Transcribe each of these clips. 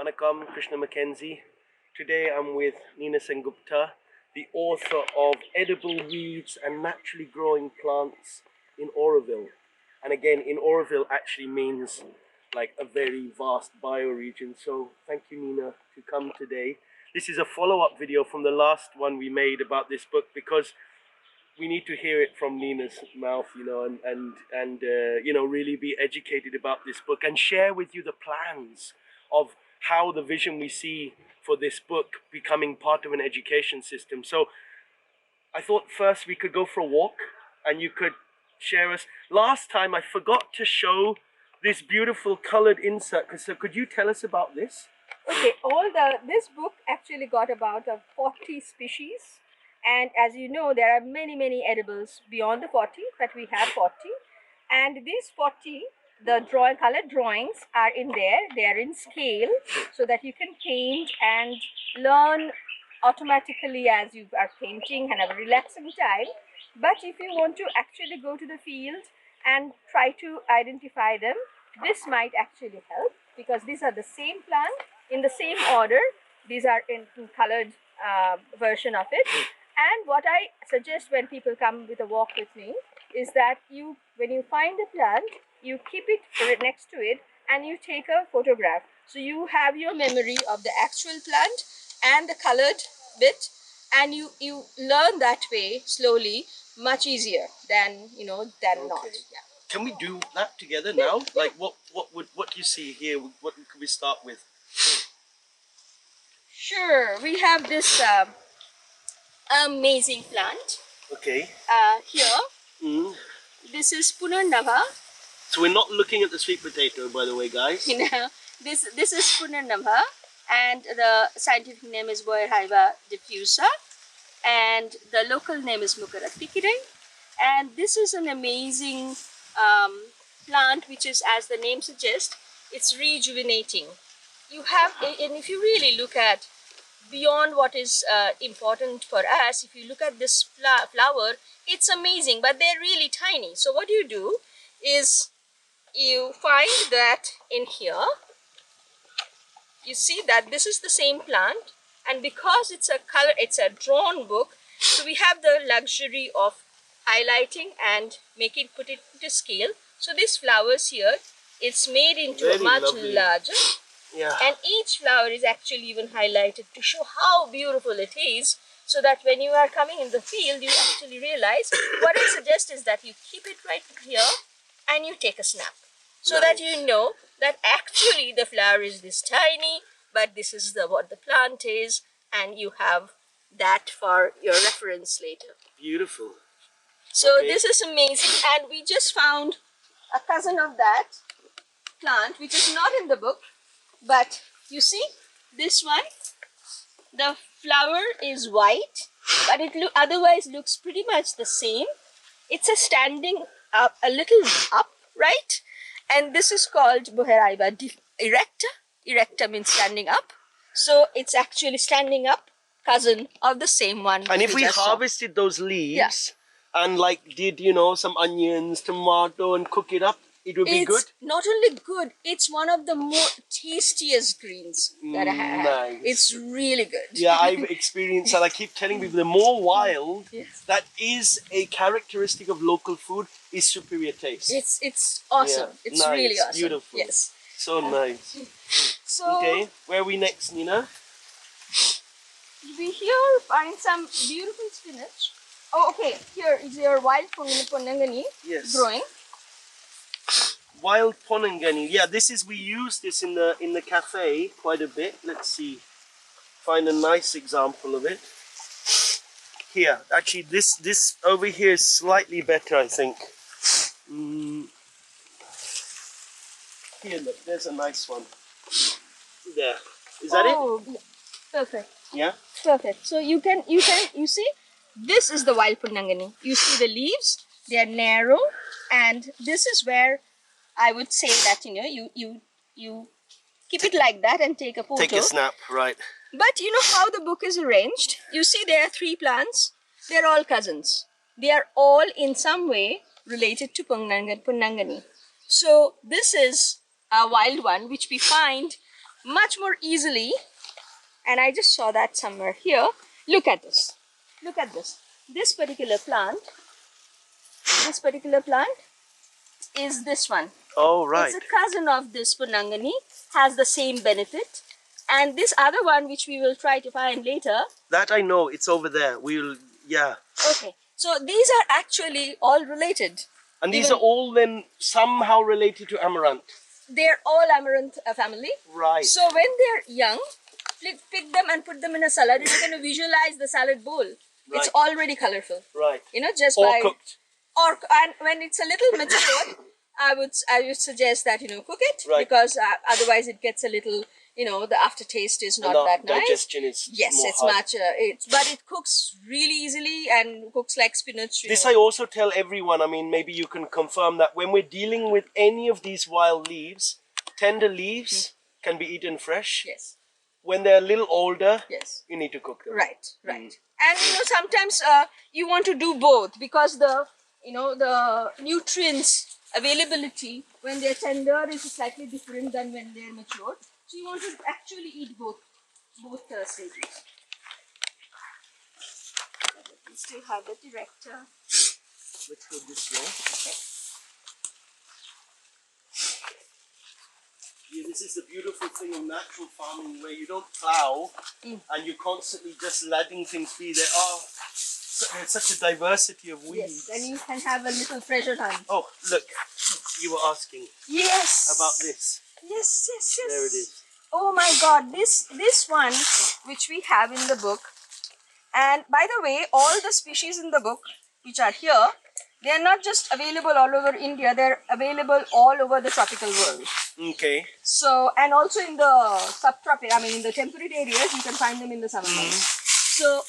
Anakam, Krishna Mackenzie. Today I'm with Nina Sengupta, the author of Edible Weeds and Naturally Growing Plants in Oroville. And again, in Oroville actually means like a very vast bioregion. So thank you, Nina, to come today. This is a follow-up video from the last one we made about this book because we need to hear it from Nina's mouth, you know, and you know, really be educated about this book and share with you the plans of how the vision we see for this book becoming part of an education system. So I thought first we could go for a walk and you could share us. Last time I forgot to show this beautiful colored insert. So could you tell us about this? Okay, this book actually got about 40 species, and as you know, there are many edibles beyond the 40, but we have 40, and these 40, the colored drawings are in there. They are in scale so that you can paint and learn automatically as you are painting and have a relaxing time. But if you want to actually go to the field and try to identify them, this might actually help, because these are the same plant in the same order. These are in colored version of it. And what I suggest when people come with a walk with me is that when you find a plant, you keep it next to it and you take a photograph. So you have your memory of the actual plant and the colored bit, and you learn that way slowly, much easier than not. Yeah. Can we do that together now? Like what do you see here? What could we start with? Sure, we have this amazing plant. Okay. Here. This is Punarnava. So we're not looking at the sweet potato, by the way, guys. You know, this is Punarnava, and the scientific name is Boerhaeva diffusa, and the local name is Mukarattikire. And this is an amazing plant, which is, as the name suggests, it's rejuvenating. You have, and if you really look at beyond what is important for us, if you look at this flower, it's amazing, but they're really tiny. So what you do is you find that in here, you see that this is the same plant, and because it's a drawn book, so we have the luxury of highlighting and put it into scale. So these flowers here, it's made into very a much lovely. larger. Yeah. And each flower is actually even highlighted to show how beautiful it is, so that when you are coming in the field, you actually realize. What I suggest is that you keep it right here and you take a snap, so Nice. that you know that actually the flower is this tiny, but this is what the plant is, and you have that for your reference later. Beautiful. So Okay. This is amazing, and we just found a cousin of that plant, which is not in the book. But you see, this one, the flower is white, but it otherwise looks pretty much the same. It's a standing up, a little up, right? And this is called Boerhaeva erecta. Erecta means standing up. So it's actually standing up, cousin of the same one. And if we harvested those leaves and like did, you know, some onions, tomato and cook it up, it would be good? Not only good, it's one of the more tastiest greens that I have. Nice. It's really good. Yeah, I've experienced that. I keep telling people the more wild, Yes. that is a characteristic of local food, is superior taste. It's awesome. Yeah, It's nice, really awesome. beautiful. Yes. So nice. So Okay, where are we next, Nina? we here find some beautiful spinach. Oh, okay. Here is your wild ponangani Yes. growing. Wild ponangani. Yeah, we use this in the cafe quite a bit. Let's see. Find a nice example of it. Here, actually this over here is slightly better, I think. Here, look, there's a nice one. There. Is that it? Perfect. Yeah? Perfect. So you see, this is the wild ponangani. You see the leaves, they are narrow, and this is where I would say that, you know, you keep it like that and take a photo. Take a snap, right. But you know how the book is arranged? You see there are 3 plants. They're all cousins. They are all in some way related to Punangani. So this is a wild one which we find much more easily. And I just saw that somewhere here. Look at this. Look at this. This particular plant is this one. Oh, right. It's a cousin of this Punangani, has the same benefit. And this other one, which we will try to find later. That I know, it's over there. We'll, yeah. Okay, so these are actually all related. And these are all then somehow related to amaranth. They're all amaranth family. Right. So when they're young, pick them and put them in a salad. You're going to visualize the salad bowl. Right. It's already colorful. Right. You know, just or by cooked. And when it's a little mature, I would suggest that cook it, right. because otherwise it gets a little, the aftertaste is not that nice. Digestion is yes, it's hard. much. But it cooks really easily and cooks like spinach. This I also tell everyone. I mean, maybe you can confirm that when we're dealing with any of these wild leaves, tender leaves can be eaten fresh. Yes. When they're a little older, yes, you need to cook them. Right. And sometimes you want to do both, because the nutrients availability when they're tender is slightly different than when they're mature. So you want to actually eat both stages. We still have the director. Let's go this way. Okay. Yeah, this is the beautiful thing of natural farming, where you don't plow and you're constantly just letting things be. There's such a diversity of weeds. Yes, and you can have a little treasure hunt. Oh, look, you were asking. Yes. About this. Yes. There it is. Oh my God, this one which we have in the book. And by the way, all the species in the book which are here, they are not just available all over India, they're available all over the tropical world. Okay. So, and also in the subtropical, in the temperate areas, you can find them in the summer months. So,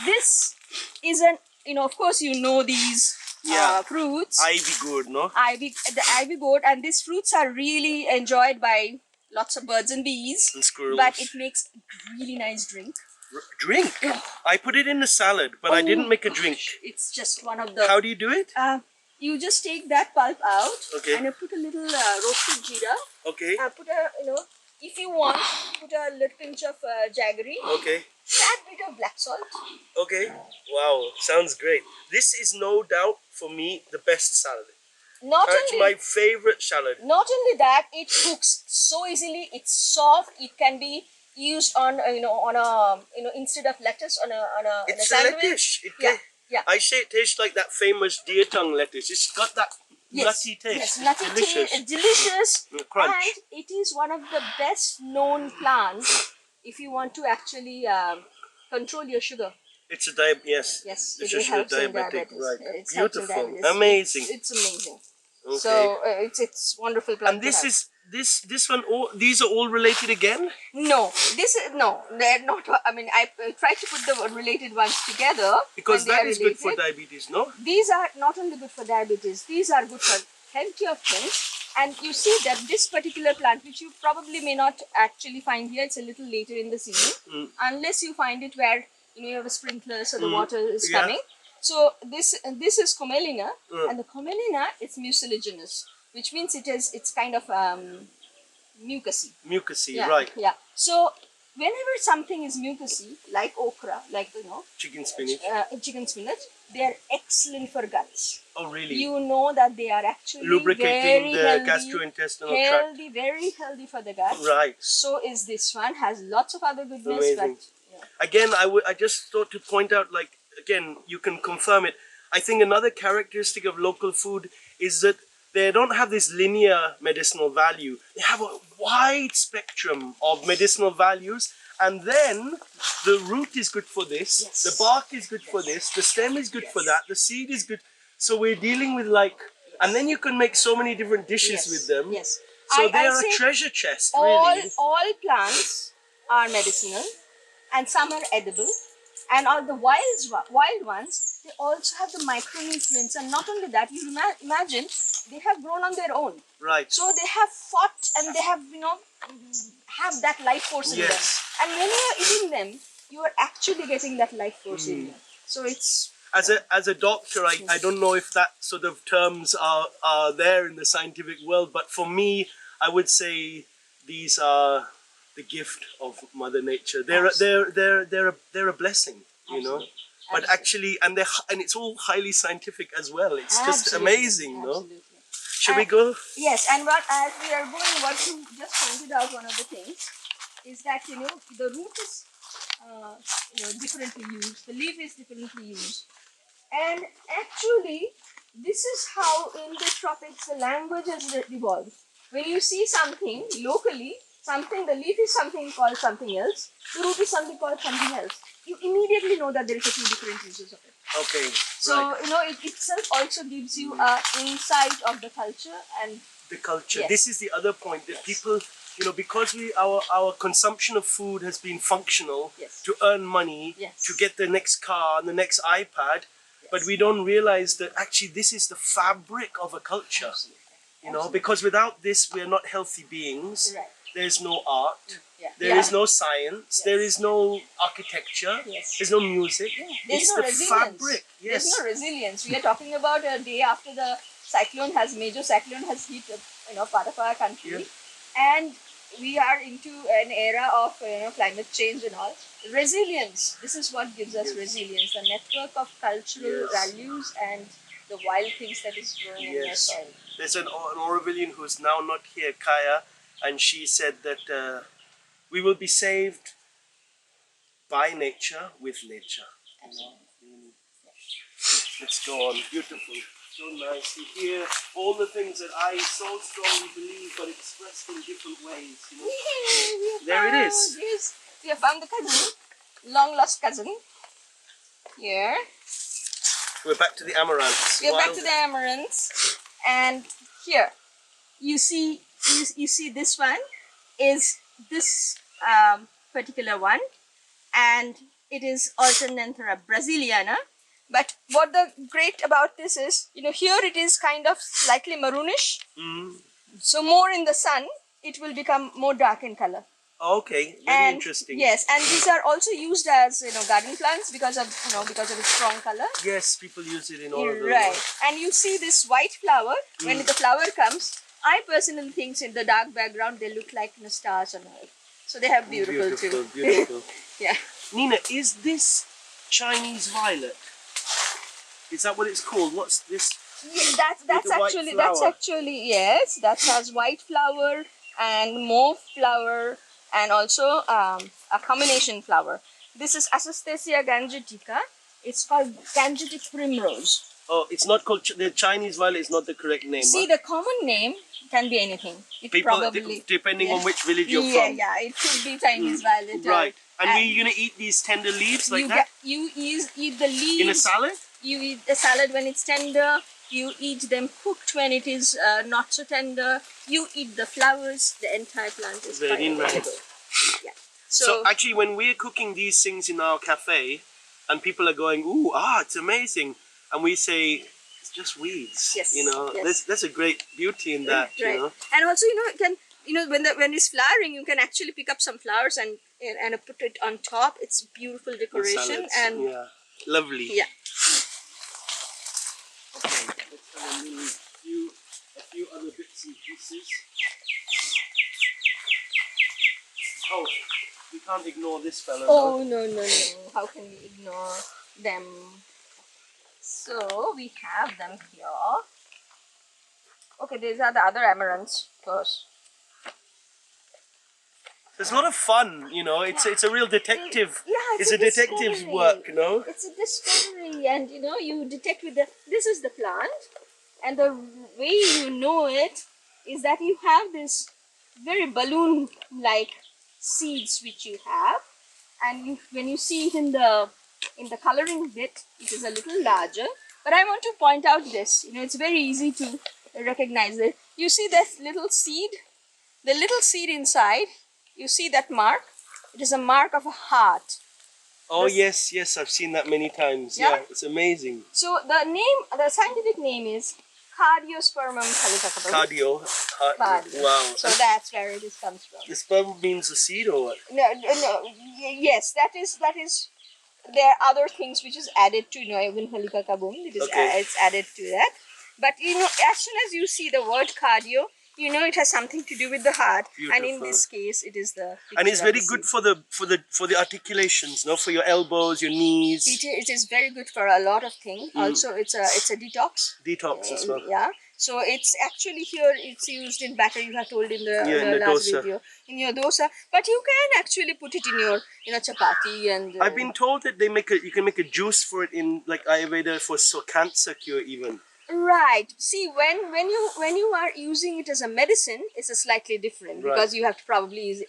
this is of course these fruits. Ivy gourd, no? The ivy gourd, and these fruits are really enjoyed by lots of birds and bees. And squirrels. But it makes really nice drink. Drink? I put it in the salad, but I didn't make a drink. It's just one of the... How do you do it? You just take that pulp out, okay, and you put a little roasted jeera. Okay. Put a, if you want, put a little pinch of jaggery. Okay. Tad bit of black salt. Okay. Wow, sounds great. This is no doubt for me the best salad. That's my favorite salad. Not only that, it cooks so easily. It's soft. It can be used on instead of lettuce on a sandwich. Lettuce. Yeah. I say it tastes like that famous deer tongue lettuce. It's got that nutty taste. Yes, nutty delicious. taste, delicious. Crunch. And it is one of the best known plants if you want to actually control your sugar. It's a diabetes. Yes, it's it helps in diabetic. diabetes. Right. It's beautiful. Amazing. It's amazing. Okay. So it's wonderful plant. And this one. These are all related again? No, they're not. I try to put the related ones together because that is good for diabetes. No, these are not only good for diabetes. These are good for plenty of things. And you see that this particular plant, which you probably may not actually find here, it's a little later in the season, unless you find it where you have a sprinkler, so the water is coming. So this is Commelina, and the Commelina is mucilaginous, which means it's kind of mucousy. Mucousy, right? Yeah. So whenever something is mucousy, like okra, like chicken spinach, they are excellent for guts. Oh, really? You know that they are actually lubricating very the healthy, gastrointestinal tract. Very healthy for the gut. Right. So is this one. Has lots of other goodness. Amazing. But, Again, I just thought to point out, like, again, you can confirm it. I think another characteristic of local food is that they don't have this linear medicinal value. They have a wide spectrum of medicinal values. And then the root is good for this, the bark is good for this, the stem is good for that, the seed is good. So we're dealing with and then you can make so many different dishes with them. Yes. So they are a treasure chest, really. All plants are medicinal and some are edible. And all the wild ones, they also have the micronutrients. And not only that, you imagine they have grown on their own. Right. So they have fought and they have, have that life force in them. And when you are eating them, you are actually getting that life force in them. So it's... As a doctor, I don't know if that sort of terms are there in the scientific world, but for me, I would say these are the gift of Mother Nature. They're a blessing, you know. Absolutely. But Absolutely. actually, and it's all highly scientific as well. It's just Absolutely. amazing, no? Absolutely. Shall we go? Yes, and what as we are going, what you just pointed out, one of the things is that the root is differently used, the leaf is differently used, and actually this is how in the tropics the language has evolved. When you see something locally, the leaf is something called something else, the root is something called something else, you immediately know that there is a few different uses of it. Okay. So right. it itself also gives you a insight of the culture and the culture. Yes. This is the other point that people, because our consumption of food has been functional Yes. to earn money, Yes. to get the next car and the next iPad, but we don't realize that actually this is the fabric of a culture. Absolutely. Because without this we are not healthy beings. Right. There's no art. Yeah. There is no science. Yes. There is no architecture. Yes. There's no music. Yeah. There's It's no the resilience. fabric. Yes. There's no resilience. We are talking about a day after the major cyclone has hit part of our country, Yeah. and we are into an era of climate change and all. Resilience. This is what gives us resilience. The network of cultural values and the wild things that is growing in your soil. There's an Aurovilian who's now not here, Kaya, and she said that we will be saved by nature with nature. Let's go on. Beautiful. So nice to hear all the things that I so strongly believe, but expressed in different ways. There it is. We have found the cousin, long lost cousin. Here. We're back to the amaranths. We're back to the amaranths, and here you see this one is this particular one, and it is Alternanthera brasiliana. But what the great about this is, here it is kind of slightly maroonish. So more in the sun, it will become more dark in color. Okay, very interesting. Yes, and these are also used as garden plants because of its strong color. Yes, people use it in all of them. Right, and you see this white flower. When the flower comes, I personally think in the dark background they look like stars on earth. So they have beautiful too. Beautiful. Yeah. Nina, is this Chinese violet? Is that what it's called? What's this? Yeah, that's actually yes. That has white flower and mauve flower and also a combination flower. This is Asastasia gangetica. It's called gangetic primrose. Oh, it's not called the Chinese violet. Is not the correct name. See, the common name can be anything. Depending on which village you're from. Yeah, it could be Chinese violet. Right, and we're gonna eat these tender leaves like that. You eat the leaves in a salad. You eat the salad when it's tender. You eat them cooked when it is not so tender. You eat the flowers. The entire plant is very nice. Yeah. So actually, when we're cooking these things in our cafe, and people are going, "Ooh, it's amazing," and we say, "It's just weeds." Yes. There's a great beauty in that. Right. And also, when it's flowering, you can actually pick up some flowers and put it on top. It's beautiful decoration and lovely. Yeah. Okay, let's have a few other bits and pieces. Oh, we can't ignore this fellow. Oh, no. How can we ignore them? So, we have them here. Okay, these are the other amaranths first. There's a lot of fun, it's a real detective. It's a detective's work, It's a discovery, and you detect with this is the plant, and the way you know it is that you have this very balloon-like seeds which you have, and when you see it in the coloring bit, it is a little larger. But I want to point out this, it's very easy to recognize it. You see this little seed, the little seed inside. You see that mark? It is a mark of a heart. Oh, yes, I've seen that many times. Yeah, it's amazing. So the scientific name is Cardiospermum helicocabum. Cardio. Wow. So that's where it comes from. The sperm means the seed or what? No. Yes, that is. There are other things which is added to even helicocabum. It's added to that. But as soon as you see the word cardio, you know, it has something to do with the heart. And in Beautiful. this case, it is the And it's picture of very the good sea. for the articulations, no, for your elbows, your knees. It is very good for a lot of things. Also, it's a detox. Detox as well. Yeah. So it's actually here. It's used in batter. You have told in Yeah, in the the last dosa. video in your dosa. But you can actually put it in your chapati and. I've been told that you can make a juice for it in like Ayurveda for cancer cure even. Right. See, when you are using it as a medicine, it's a slightly different because you have to probably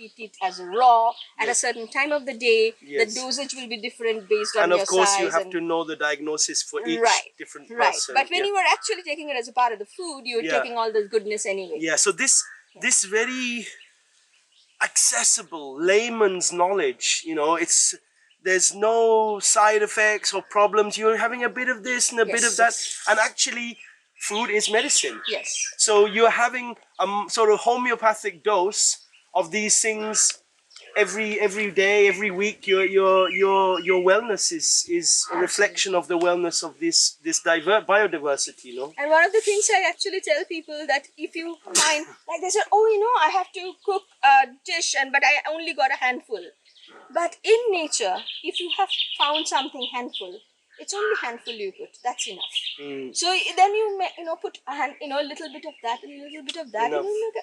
eat it as a raw at a certain time of the day. Yes. The dosage will be different based on And your of course, size you have and to know the diagnosis for each different right. person. But when you are actually taking it as a part of the food, you're taking all the goodness anyway. Yeah. So this very accessible layman's knowledge, you know, there's no side effects or problems. You're having a bit of this and a bit of that, and actually food is medicine. Yes. So you're having a sort of homeopathic dose of these things every day, every week. Your wellness is a reflection of the wellness of this biodiversity, you know. And one of the things I actually tell people that if you find like they say, oh, you know, I have to cook a dish but I only got a handful. But in nature, if you have found something handful, it's only handful you put. That's enough. So then you put a little bit of that and a little bit of that, Enough. and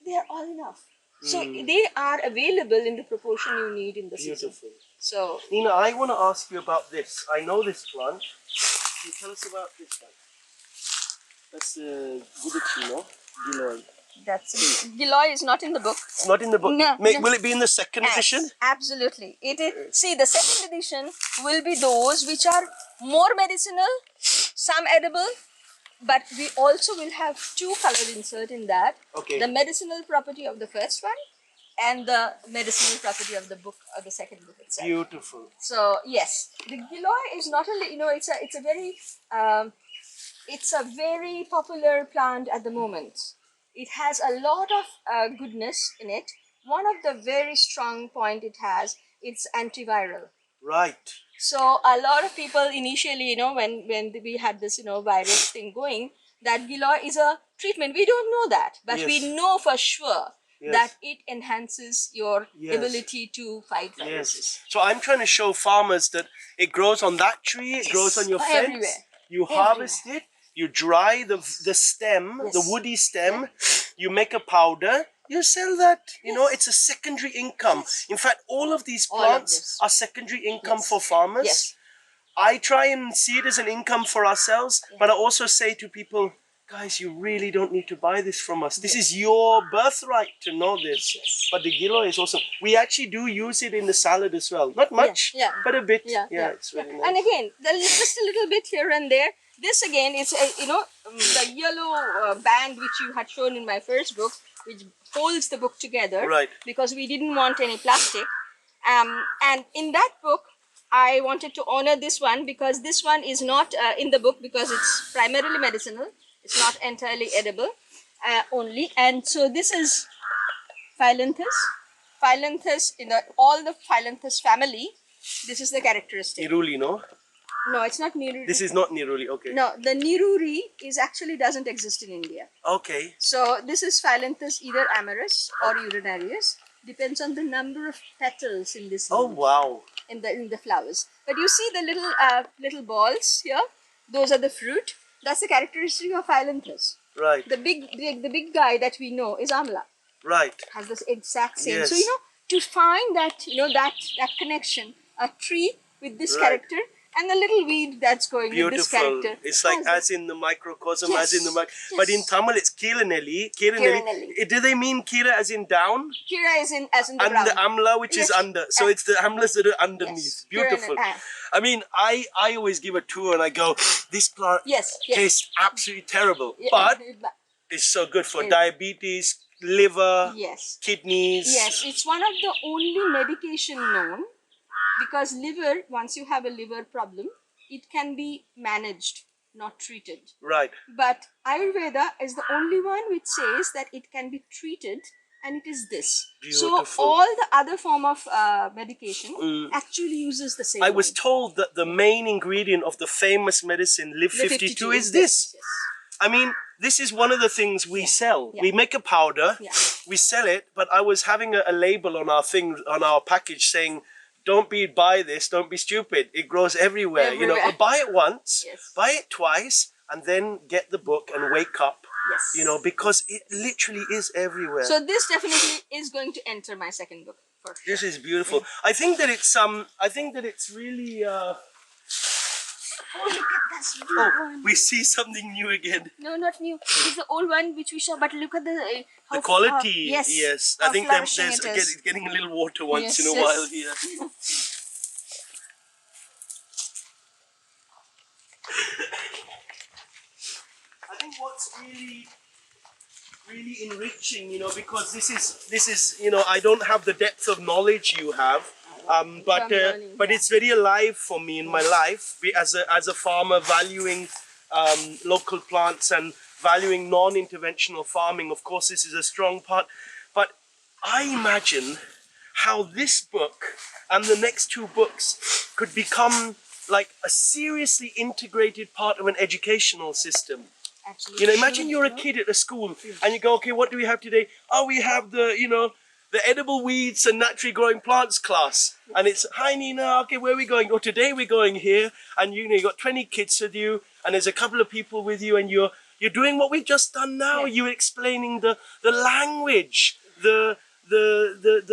they are all enough. So they are available in the proportion you need in the season. Beautiful. So Nina, I want to ask you about this. I know this plant. Can you tell us about this one? That's Guduchino, Giloy. that's Giloy is not in the book. It's not in the book. No, Will it be in the second edition? Absolutely. It is. See, the second edition will be those which are more medicinal, some edible, but we also will have two colored insert in that. Okay. The medicinal property of the first one and the medicinal property of the book or the second book itself. Beautiful. So yes, the Giloy is not only it's a very popular plant at the moment. It has a lot of goodness in it. One of the very strong point it has, it's antiviral. Right. So a lot of people initially, when we had this, virus thing going, that Giloy is a treatment. We don't know that, but we know for sure that it enhances your ability to fight viruses. Yes. So I'm trying to show farmers that it grows on that tree, it grows on your fence. Everywhere. You harvest it, you dry the stem, the woody stem, you make a powder, you sell that. You know, it's a secondary income. In fact, all of these plants are secondary income for farmers. Yes. I try and see it as an income for ourselves, but I also say to people, guys, you really don't need to buy this from us. This is your birthright to know this. Yes. But the Giloy is also, we actually do use it in the salad as well. Not much, but a bit. Yeah, it's really nice. And again, just a little bit here and there. This again is, the yellow band which you had shown in my first book, which holds the book together. Right. Because we didn't want any plastic. And in that book, I wanted to honor this one because this one is not in the book because it's primarily medicinal. It's not entirely edible only. And so this is Phyllanthus. Phyllanthus, all the Phyllanthus family, this is the characteristic. Niruli, no? No, it's not Niruri. This is not Niruli, okay. No, the Niruri doesn't exist in India. Okay. So this is Phyllanthus either amorous or urinarius. Depends on the number of petals in this. Oh, wow. In the flowers. But you see the little balls here? Those are the fruit. That's the characteristic of Phyllanthus. Right. The big guy that we know is Amla. Right. Has this exact same. Yes. So to find that that connection, a tree with this character and the little weed that's going with this character. It's like as in the microcosm, as in the but in Tamil it's Kiranelli. Do they mean Kira as in down? Kira as in the and brown. the Amla which is under. So it's the Amlas that are underneath. Yes. Beautiful. I mean, I always give a tour and I go, this plant tastes absolutely terrible, but it's so good for diabetes, liver, kidneys. Yes, it's one of the only medication known because liver, once you have a liver problem, it can be managed, not treated. Right. But Ayurveda is the only one which says that it can be treated and it is this. Beautiful. So all the other form of medication actually uses the same I was told that the main ingredient of the famous medicine Live 52 is this. Yes. I mean, this is one of the things we sell. Yeah. We make a powder, Yeah. we sell it, but I was having a label on our thing, on our package saying, don't buy this, don't be stupid. It grows everywhere. You know, Everywhere. buy it once, Yes. buy it twice, and then get the book and wake up. Yes. You know, because it literally is everywhere. So this definitely is going to enter my second book for sure. This is beautiful. I think that it's really Oh, look at this blue one. we see something new again. No, not new. It's the old one which we saw, but look at the The quality, yes. I how think flourishing there's it is. getting a little water once Yes, in a yes. while here. I think what's really enriching, you know, because this is you know, I don't have the depth of knowledge you have, but it's very alive for me in my life as a farmer, valuing local plants and valuing non-interventional farming. Of course, this is a strong part, but I imagine how this book and the next two books could become like a seriously integrated part of an educational system. Absolutely. You know, imagine you're a kid at a school and you go, okay, what do we have today? Oh, we have the edible weeds and naturally growing plants class. And it's, hi Nina, okay, where are we going? Oh, today we're going here. And you got 20 kids with you and there's a couple of people with you and you're doing what we've just done now. Yes. You're explaining the language, the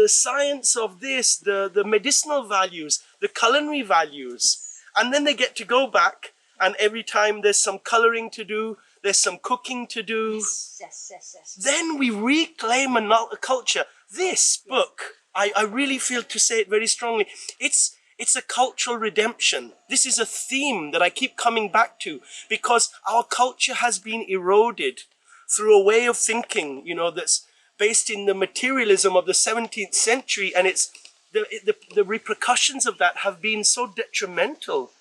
science of this, the medicinal values, the culinary values. And then they get to go back and every time there's some coloring to do, there's some cooking to do. Yes. Then we reclaim a culture. This book, I really feel to say it very strongly, it's a cultural redemption. This is a theme that I keep coming back to because our culture has been eroded through a way of thinking, you know, that's based in the materialism of the 17th century, and it's the repercussions of that have been so detrimental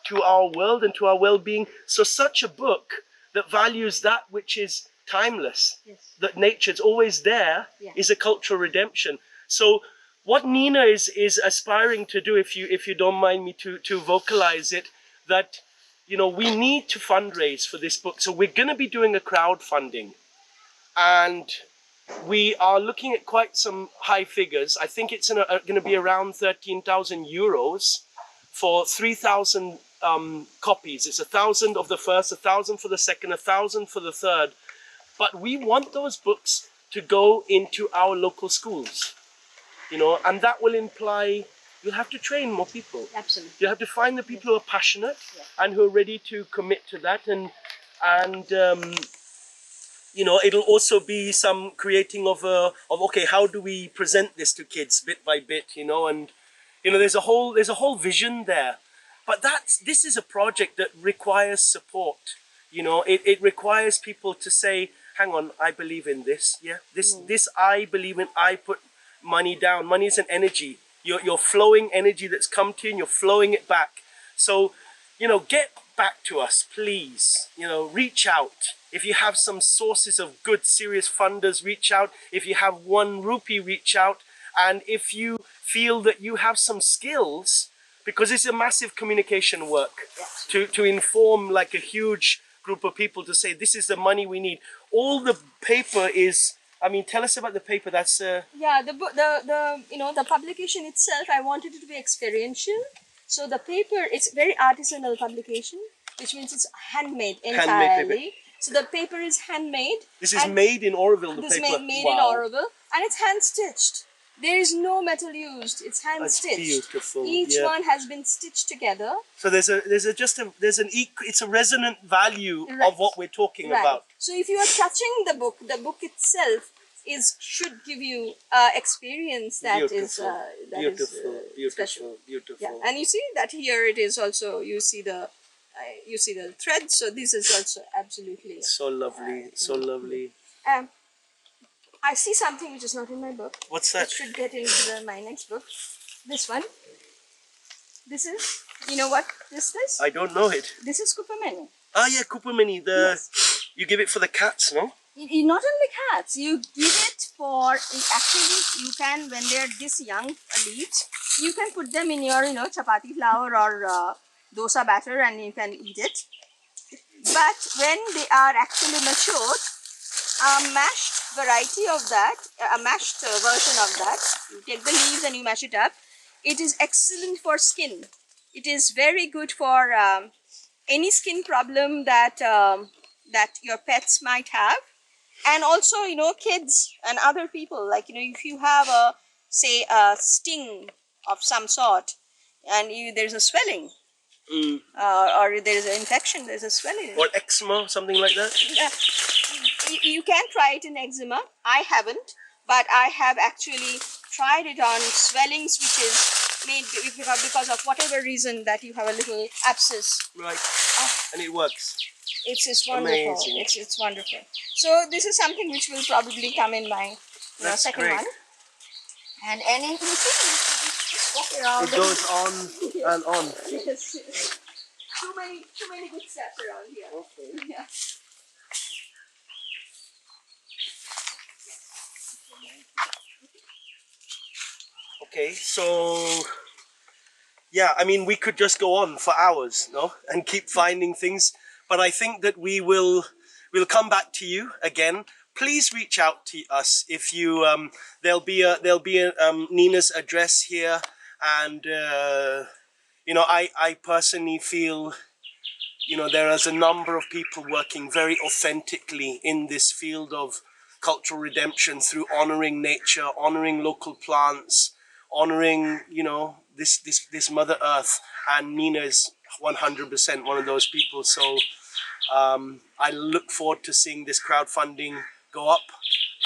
to our world and to our well-being. So such a book that values that which is timeless, that nature's always there, is a cultural redemption. So what Nina is aspiring to do, if you don't mind me to vocalize it, that you know, we need to fundraise for this book. So we're going to be doing a crowdfunding, and we are looking at quite some high figures. I think it's going to be around 13,000 euros for 3,000 copies. It's 1,000 of the first, 1,000 for the second, 1,000 for the third. But we want those books to go into our local schools, you know, and that will imply you'll have to train more people. Absolutely. You have to find the people who are passionate and who are ready to commit to that, and you know, it'll also be some creating of okay, how do we present this to kids bit by bit, you know, and you know, there's a whole vision there. But this is a project that requires support. You know, it requires people to say, hang on, I believe in this. Yeah, this I believe in. I put money down. Money is an energy. You're flowing energy that's come to you, and you're flowing it back. So, you know, get back to us, please. You know, reach out. If you have some sources of good, serious funders, reach out. If you have 1 rupee, reach out. And if you feel that you have some skills, because it's a massive communication work to inform like a huge group of people to say, this is the money we need. All the paper is, I mean, tell us about the paper. That's yeah, the book, the you know, the publication itself, I wanted it to be experiential. So the paper, it's very artisanal publication, which means it's handmade entirely. Handmade paper. So the paper is handmade. This is made in Oroville, the this paper. This is made in Oroville, and it's hand stitched. There is no metal used. It's hand stitched. Beautiful. Each one has been stitched together. So it's a resonant value of what we're talking about. So if you are touching the book itself should give you experience that is special. Beautiful. Yeah, and you see that here it is also. You see the thread. So this is also absolutely so lovely. So lovely. I see something which is not in my book. What's that? It should get into my next book. This one. This is, you know what this is? I don't know it. This is Kupameni. Ah, yeah, Kupameni. You give it for the cats, no? Not only cats. You give it for, actually, you can, when they're this young leaves, you can put them in your, chapati flour or dosa batter and you can eat it. but when they are actually matured, a mashed variety of that, a mashed version of that, you take the leaves and you mash it up. It is excellent for skin. It is very good for any skin problem that that your pets might have, and also, you know, kids and other people, like, you know, if you have a, say, a sting of some sort, and there's a swelling, or there is an infection, there's a swelling, or eczema, something like that. You can try it in eczema. I haven't, but I have actually tried it on swellings which is made because of whatever reason that you have a little abscess. Right. And it works. It's wonderful. Amazing. It's wonderful. So this is something which will probably come in my second great. one. And you can see just walk around. It goes on and on. Yes. Too many good steps around here. Okay. Yeah. Okay, so yeah, I mean, we could just go on for hours, no, and keep finding things. But I think that we'll come back to you again. Please reach out to us if you. There'll be Nina's address here, and you know, I personally feel, you know, there is a number of people working very authentically in this field of cultural redemption through honoring nature, honoring local plants, honoring, you know, this Mother Earth, and Nina is 100% one of those people. So I look forward to seeing this crowdfunding go up,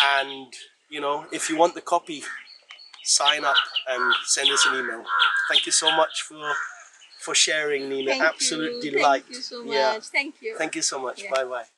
and, you know, if you want the copy, sign up and send us an email. Thank you so much for sharing, Nina. Absolute delight. Thank you so much. Yeah. Thank you. Thank you so much. Yeah. Bye bye.